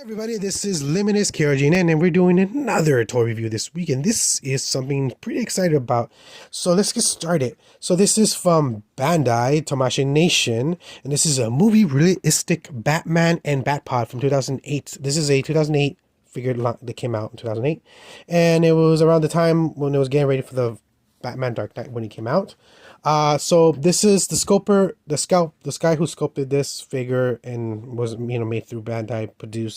Hi everybody, this is Limitless KRGN and we're doing another toy review this week, and this is something pretty excited about. So let's get started. So this is from Bandai Tamashii Nation, and this is a movie realistic Batman and Batpod from 2008. This is a 2008 figure that came out in 2008, and it was around the time when it was getting ready for the Batman Dark Knight when he came out. So this is the sculptor, the guy who sculpted this figure and was made through Bandai,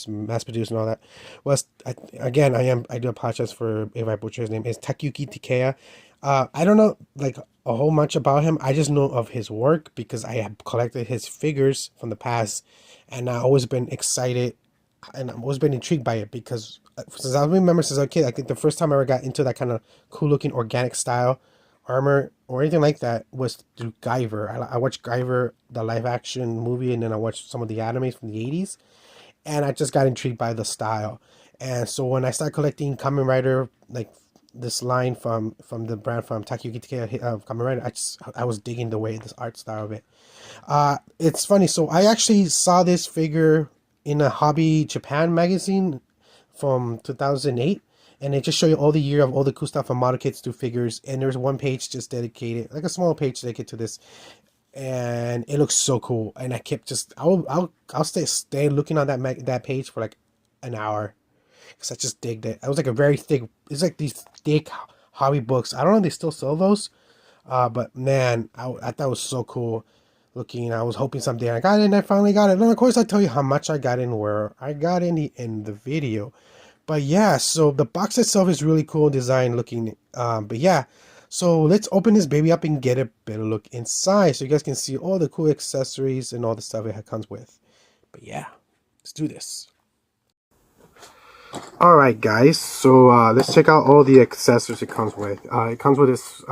mass produced, and all that. Was I do apologize for if I butcher his name. Is Takayuki Takeya. I don't know like a whole much about him. I just know of his work because I have collected his figures from the past, and I've always been excited and I've always been intrigued by it because since I remember since I was a kid, I think the first time I ever got into that kind of cool looking organic style armor or anything like that was through Guyver. I watched Guyver, the live action movie, and then I watched some of the animes from the 80s, and I just got intrigued by the style. And so when I started collecting Kamen Rider, like this line from the brand from Takayuki Takeya, Kamen Rider, I was digging the way this art style of it. It's funny. So I actually saw this figure in a Hobby Japan magazine from 2008, and they just show you all the year of all the cool stuff from model kits to figures. And there's one page just dedicated, like a small page dedicated to this, and it looks so cool. And I kept I'll stay looking on that page for like an hour because I just digged it. It was like a very thick. It's like these thick hobby books. I don't know if they still sell those, but man, I thought it was so cool looking. I was hoping someday I got it, and I finally got it. And of course, I tell you how much I got in where I got in the video. But yeah, so the box itself is really cool design looking. But yeah, so let's open this baby up and get a better look inside so you guys can see all the cool accessories and all the stuff it comes with. But yeah, let's do this. Alright guys, so let's check out all the accessories it comes with. It comes with this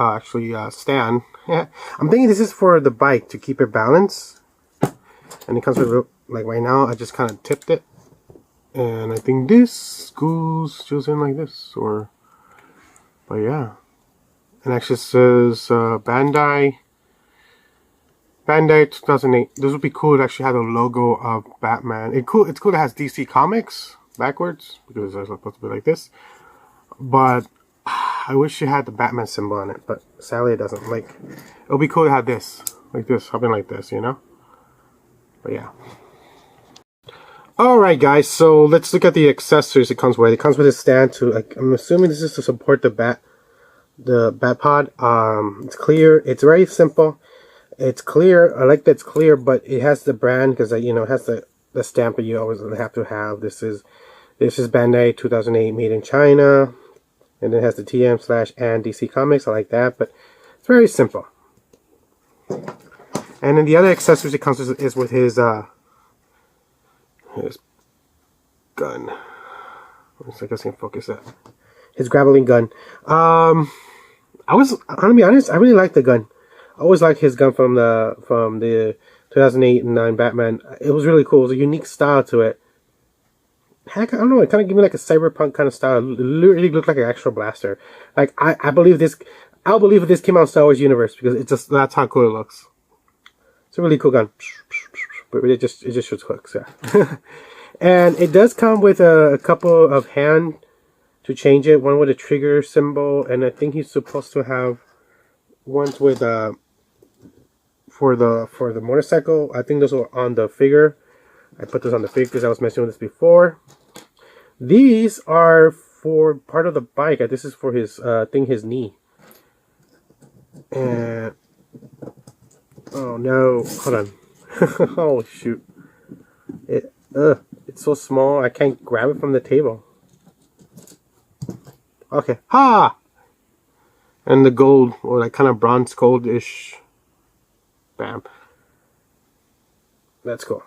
stand. I'm thinking this is for the bike to keep it balanced. And it comes with, like right now, I just kind of tipped it. And I think this goes just in like this, but yeah. And actually says Bandai 2008. This would be cool to actually have the logo of Batman. It's cool that it has DC Comics backwards because it's supposed to be like this. But I wish it had the Batman symbol on it, but sadly it doesn't. Like, it would be cool to have this, like this, something like this, you know. But yeah. Alright guys, so let's look at the accessories it comes with. It comes with a stand to, like, I'm assuming this is to support the Batpod. It's clear, it's very simple. It's clear, I like that it's clear, but it has the brand because it has the stamp that you always have to have. This is Bandai 2008 made in China, and it has the TM/and DC Comics. I like that, but it's very simple. And then the other accessories it comes with is with his gun. I guess I can focus that. His grappling gun. I'm gonna be honest, I really like the gun. I always liked his gun from the 2008 and 9 Batman. It was really cool. It was a unique style to it. Heck, I don't know. It kind of gave me like a cyberpunk kind of style. It really looked like an actual blaster. Like I believe this. I'll believe if this came out in Star Wars universe because that's how cool it looks. It's a really cool gun. But it just shoots hooks, yeah. And it does come with a couple of hand to change it. One with a trigger symbol, and I think he's supposed to have ones with for the motorcycle. I think those are on the figure. I put those on the figure because I was messing with this before. These are for part of the bike. This is for his his knee. And oh no, hold on. Oh shoot! It's so small I can't grab it from the table. Okay, ha! And the gold, or like kind of bronze gold-ish. Bam. That's cool.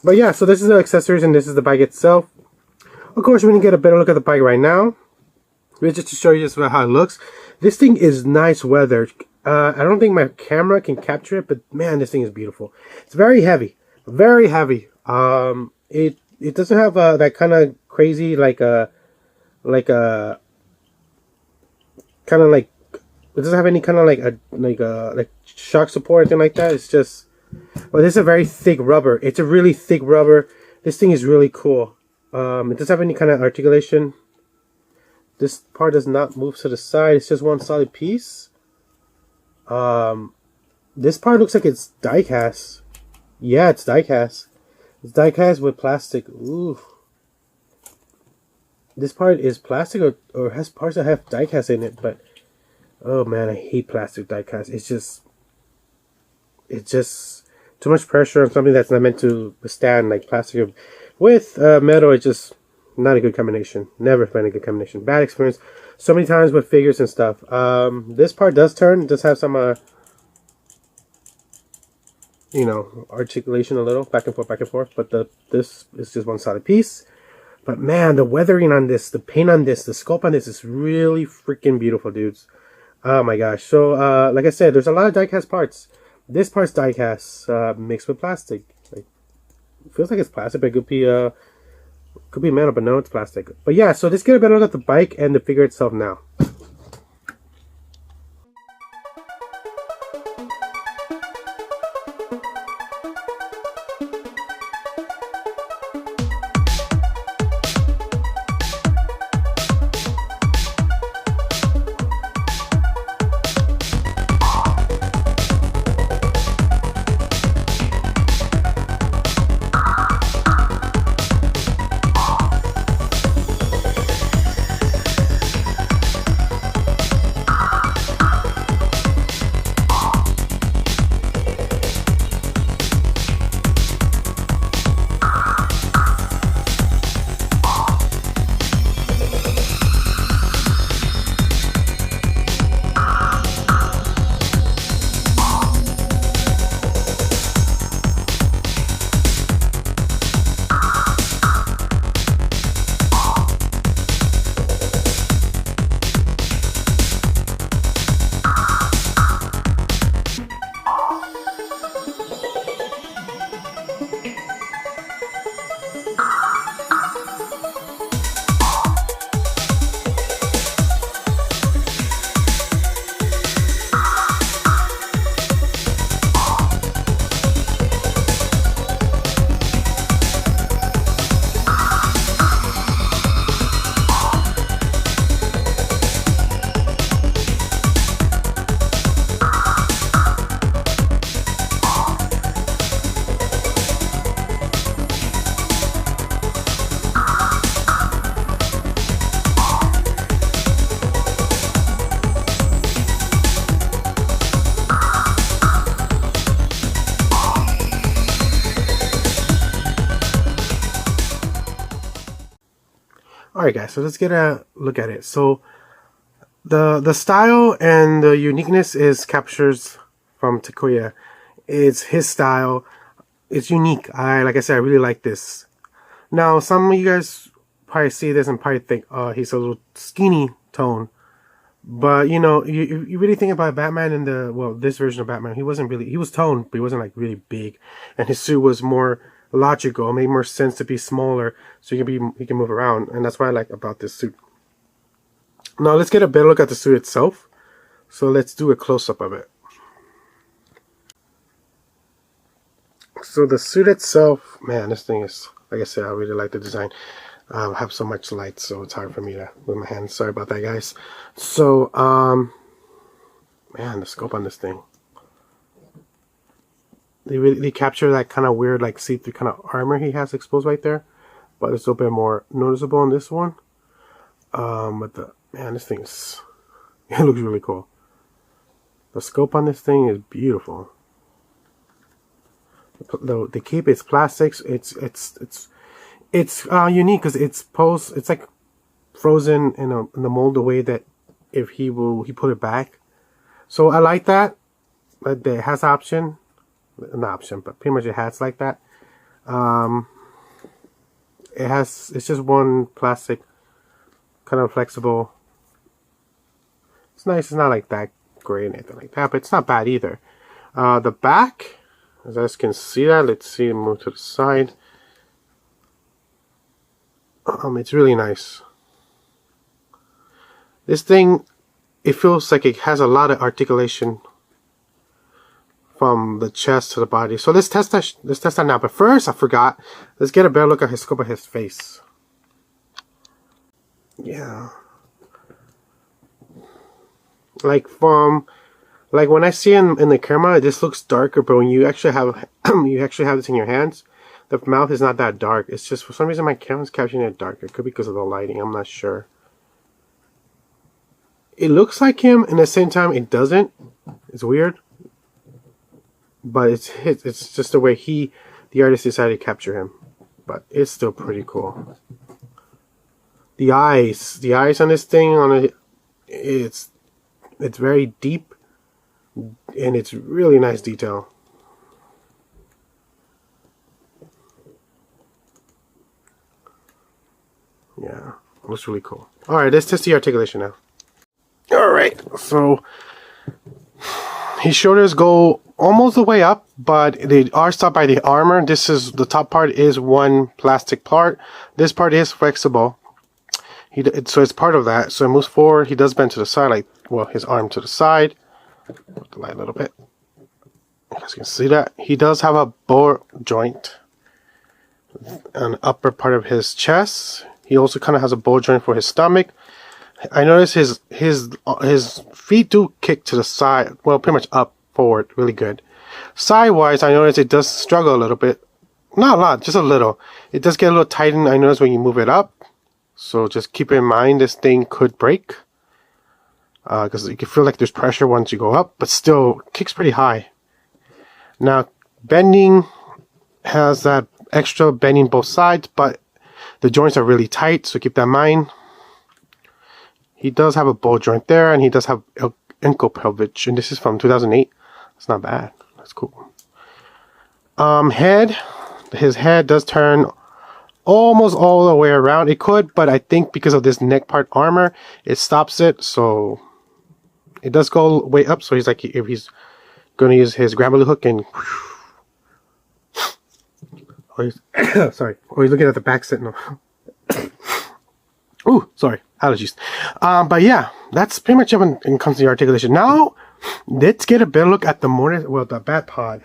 But yeah, so this is the accessories and this is the bike itself. Of course, we're gonna get a better look at the bike right now. Just to show you just how it looks. This thing is nice weather. I don't think my camera can capture it, but man, this thing is beautiful. It's very heavy, very heavy. It doesn't have that kind of crazy like it doesn't have any kind of like shock support or anything like that. It's just, well, this is a very thick rubber. It's a really thick rubber. This thing is really cool. It doesn't have any kind of articulation. This part does not move to the side. It's just one solid piece. This part looks like it's die cast. Yeah, it's die cast. It's die cast with plastic. Ooh. This part is plastic or has parts that have die cast in it, but oh man, I hate plastic die cast. It's just too much pressure on something that's not meant to withstand, like plastic with metal. It's just not a good combination. Never been a good combination. Bad experience so many times with figures and stuff. This part does turn. It does have some you know, articulation a little back and forth, but this is just one solid piece. But man, the weathering on this, the paint on this, the sculpt on this is really freaking beautiful, dudes. Oh my gosh. So like I said, there's a lot of die cast parts. This part's die cast mixed with plastic. Like, it feels like it's plastic, but it could be metal, but no, it's plastic. But yeah, so let's get a better look at the bike and the figure itself now. Alright guys, so let's get a look at it. So the style and the uniqueness is captures from Takuya. It's his style. It's unique. Like I said, I really like this. Now some of you guys probably see this and probably think, oh, he's a little skinny tone. But you know, you really think about Batman in this version of Batman, he was toned, but he wasn't like really big. And his suit was more logical. It made more sense to be smaller, so he can move around, and that's what I like about this suit. Now let's get a better look at the suit itself. So let's do a close-up of it. So the suit itself, man, this thing is, like I said, I really like the design. I have so much light, so it's hard for me to move my hands. Sorry about that, guys. So man, the scope on this thing. They capture that kind of weird, like see-through kind of armor he has exposed right there, but it's a little bit more noticeable in this one. But this thing is, it looks really cool. The scope on this thing is beautiful. The cape, it's plastics. It's unique because it's posed. It's like frozen in the mold the way that if he put it back. So I like that. But it has option. An option, but pretty much it has like that. It's just one plastic, kind of flexible. It's nice. It's not like that gray and anything like that, but it's not bad either. The back, as you guys can see that. Let's see it move to the side. It's really nice. This thing, it feels like it has a lot of articulation from the chest to the body. So let's test that. Let's test that now. But first, I forgot. Let's get a better look at his scope of his face. Yeah. Like when I see in the camera, this looks darker, but when you actually have this in your hands, the mouth is not that dark. It's just for some reason my camera's capturing it darker. It could be because of the lighting. I'm not sure. It looks like him, and at the same time, it doesn't. It's weird, but it's just the way the artist decided to capture him. But it's still pretty cool. The eyes on this thing it's very deep, and it's really nice detail. Yeah, looks really cool. All right, let's test the articulation now. All right, so his shoulders go almost the way up, but they are stopped by the armor. The top part is one plastic part. This part is flexible. So it's part of that. So it moves forward. He does bend to the side, his arm to the side. Put the light a little bit. You guys can see that. He does have a ball joint on the upper part of his chest. He also kind of has a ball joint for his stomach. I notice his feet do kick to the side. Well, pretty much up, forward, really good. Sidewise, I notice it does struggle a little bit. Not a lot, just a little. It does get a little tightened, I notice, when you move it up. So just keep in mind this thing could break. Because you can feel like there's pressure once you go up, but still kicks pretty high. Now, bending has that extra bending both sides, but the joints are really tight, so keep that in mind. He does have a ball joint there, and he does have ankle pelvic, and this is from 2008. That's not bad. That's cool. His head does turn almost all the way around. It could, but I think because of this neck part armor, it stops it, so it does go way up. So he's like, if he's gonna use his grappling hook and sorry, or he's looking at the back sentinel. Ooh, sorry, allergies. But yeah, that's pretty much it when it comes to the articulation. Now, let's get a better look at the bat pod.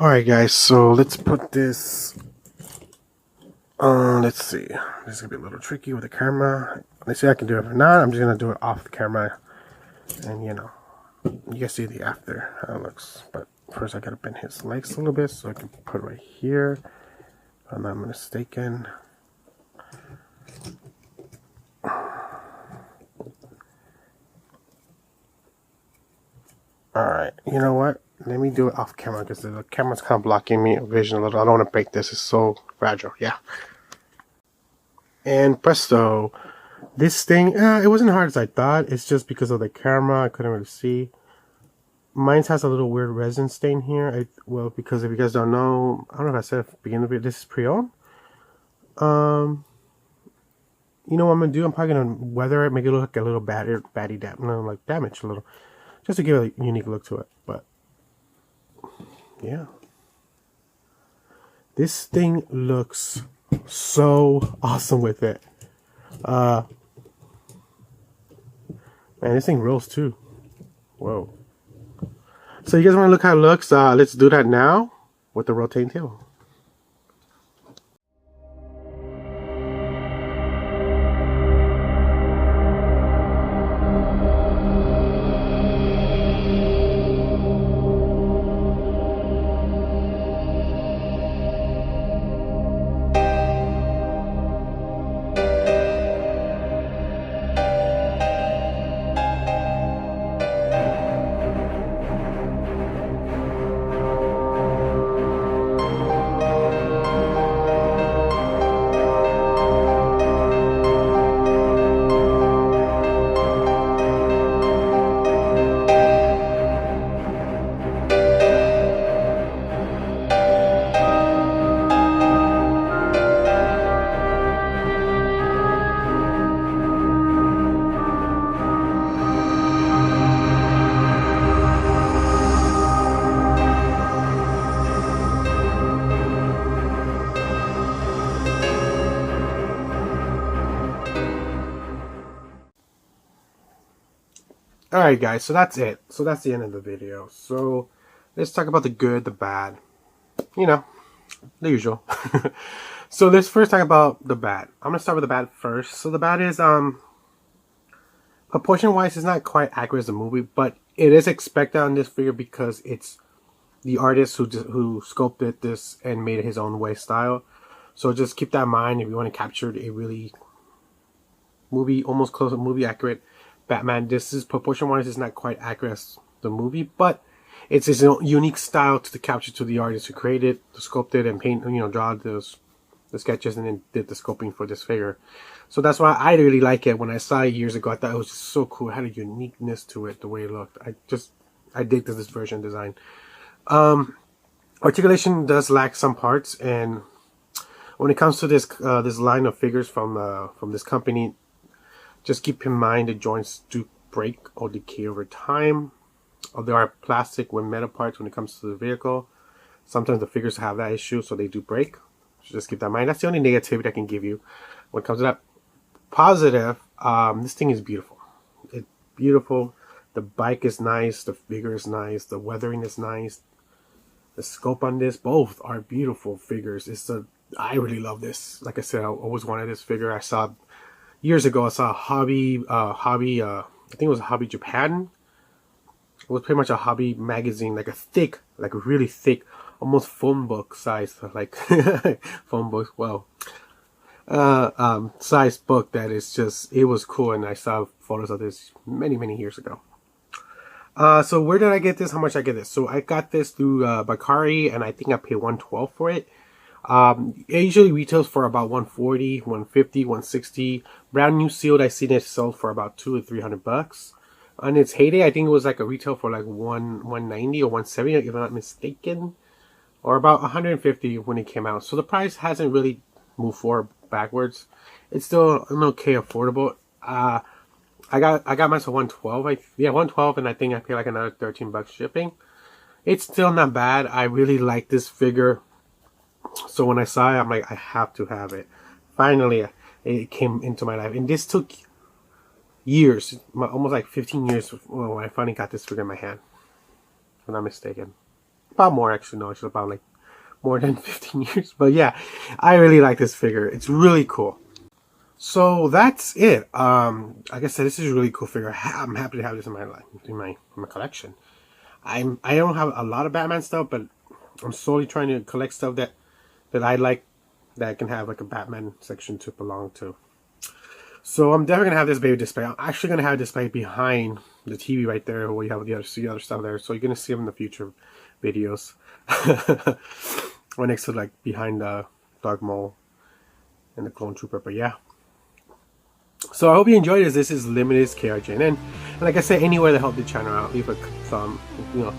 Alright guys, so let's put this, let's see. This is going to be a little tricky with the camera. Let's see if I can do it. If not, I'm just going to do it off the camera. And you guys see the after, how it looks. But first I got to bend his legs a little bit so I can put it right here. If I'm not mistaken. Alright, you know what? Let me do it off camera because the camera's kind of blocking me vision a little. I don't want to break this. It's so fragile. Yeah. And presto. This thing, it wasn't hard as I thought. It's just because of the camera. I couldn't really see. Mine has a little weird resin stain here. Well, because if you guys don't know, I don't know if I said at the beginning of it, this is pre-owned. You know what I'm going to do? I'm probably going to weather it, make it look like a little damaged a little. Just to give it a unique look to it. But, yeah. This thing looks so awesome with it. Man, this thing rolls too. Whoa. So you guys want to look how it looks? Let's do that now with the rotating table. Alright guys, so that's it. So that's the end of the video. So let's talk about the good, the bad. You know, the usual. So let's first talk about the bat. I'm gonna start with the bat first. So the bat is proportion wise, it's not quite accurate as the movie, but it is expected on this figure because it's the artist who sculpted this and made it his own way style. So just keep that in mind if you want to capture a really almost close to movie accurate Batman. This is proportion wise is not quite accurate as the movie, but it's his own unique style to the capture to the artist who created, sculpted, and paint, draw the sketches and then did the sculpting for this figure. So that's why I really like it. When I saw it years ago, I thought it was just so cool. It had a uniqueness to it, the way it looked. I dig this version design. Articulation does lack some parts, and when it comes to this this line of figures from this company, just keep in mind the joints do break or decay over time. There are plastic with metal parts when it comes to the vehicle. Sometimes the figures have that issue, so they do break. So just keep that in mind. That's the only negativity I can give you when it comes to that. Positive, this thing is beautiful. It's beautiful. The bike is nice. The figure is nice. The weathering is nice. The scope on this, both are beautiful figures. I really love this. Like I said, I always wanted this figure. I saw years ago. I saw a hobby. I think it was Hobby Japan. It was pretty much a hobby magazine, like a really thick, almost phone book size, like phone book. Well, size book that is just, it was cool, and I saw photos of this many years ago. So where did I get this? How much I get this? So I got this through Bakari, and I think I paid $112 for it. It usually retails for about $140, $150, $160. Brand new sealed, I seen it sold for about $200 to $300. On its heyday, I think it was like a retail for like $190 or $170, if I'm not mistaken, or about $150 when it came out. So the price hasn't really moved forward backwards. It's still an okay affordable. I got myself $112. $112, and I think I paid like another $13 shipping. It's still not bad. I really like this figure. So when I saw it, I'm like, I have to have it. Finally, it came into my life, and this took years, almost like 15 years when I finally got this figure in my hand. If I'm not mistaken. About more, actually. No, it's about like more than 15 years. But yeah, I really like this figure. It's really cool. So that's it. Like I said, this is a really cool figure. I'm happy to have this in my collection. I don't have a lot of Batman stuff, but I'm slowly trying to collect stuff that I like, that can have like a Batman section to belong to. So I'm definitely gonna have this baby display. I'm actually gonna have a display behind the TV right there, where you have the other stuff there. So you're gonna see them in the future videos, or next to like behind the Dark Mole and the Clone Trooper. But yeah. So I hope you enjoyed this. This is Limitless KRJNN, and like I said, anywhere to help the channel out, leave a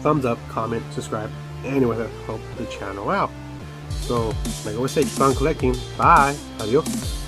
thumbs up, comment, subscribe, anywhere to help the channel out. So like I always say, keep on collecting. Bye. Adios.